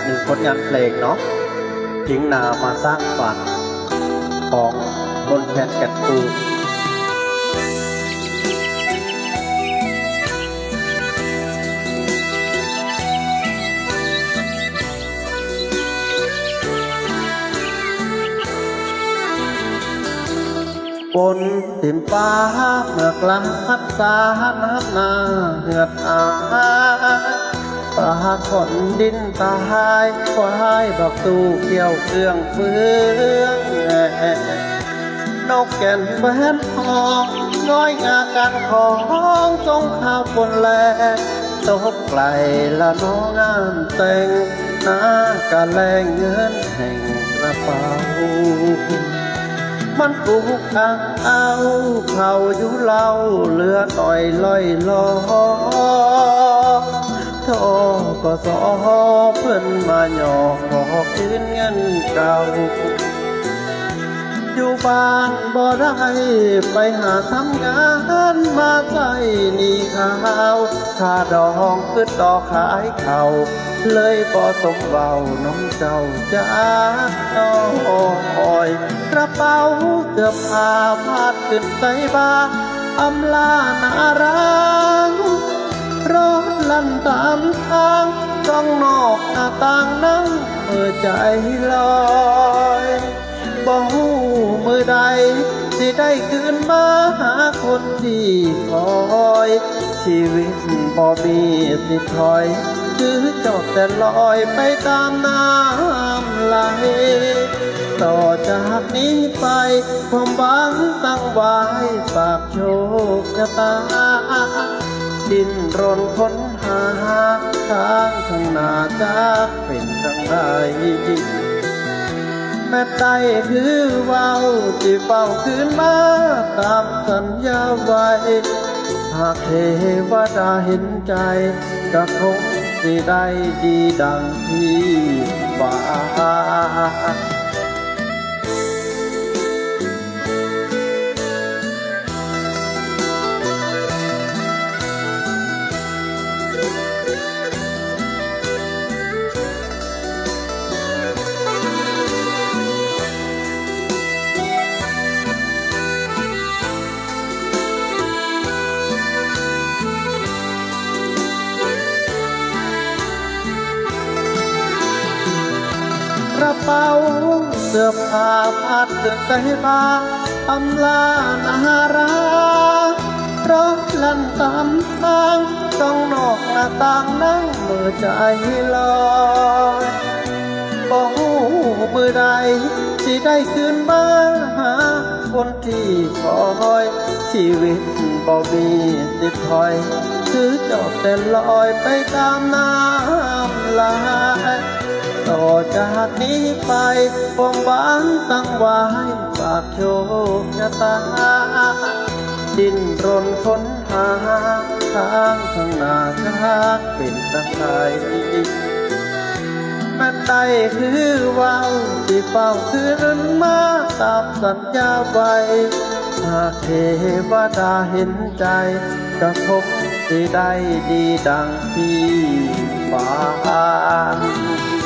หนึ่งผลงานเพลงเนาะทิ้งนามาสร้างฝันของบนแผ่นแกะปูบนติมฟ้าเมื่อกลางพัดสาน้ำนาเหือดอาปลาขอนดินตายควายบักตูเกี่ยวเครื่องเฟืองนกแก่นแฟนทองน้อยงาการของจงข้าวปนแลตกไกลละน้องงานแต่งหน้ากะแลงเงินแห่งกระเป๋ามันปลูกทางเอาเขาอยู่เล่าเลือดอ่อยลอยลอทอก็สอเพื่อนมาหยอกขอคืนเงินเก่าอยู่บ้านบ่ได้ไปหาทำงานมาใส่นี่ข้าวค่าดองคือต่อขายเขาเลยบ่สมเบาน้องเจ้าจ้าน้อยกระเป๋าเกือบผ้าพาดขึ้นใส่บ้าอำลานารังรถลั่นตามทางจ้องนอกหน้าต่างนั่งเมื่อใจลอยบ่ฮู้มือใดสิได้คืนมาหาคนที่คอยชีวิตบ่มีสิถอยคือจบแต่ลอยไปตามน้ำไหลต่อจากนี้ไปความหวังตั้งไว้ฝากโชคชะตาดิ้นรนค้นหาทางข้างหน้าจากเป็นทางใดแม่ใต้คือเว้าที่เฝ้าคืนมาตามสัญญาไว้หากเทวดาเห็นใจก็คงสิได้ดีดังที่ว่ากระเป๋าเสื้อผ้าพัดขึ้นใส่บ้าอำลานารักรถลั่นตามทางจ้องนอกหน้าต่างนั่งเมื่อใจลอยบ่ฮู้มือใดสิได้คืนมาหาคนที่คอยชีวิตบ่มีสิถอยคือจบแต่ลอยไปตามน้ำไหลต่อจากนี้ไปความหวังตั้งไว้ฝากโชคชะตาดิ้นรนค้นหาทางข้างหน้าทักเป็นทางใดแม่ใต้คือเว้าที่เฝ้าคืนมาตามสัญญาไว้หากเทวดาเห็นใจก็คงสิได้ดีดังที่ฝัน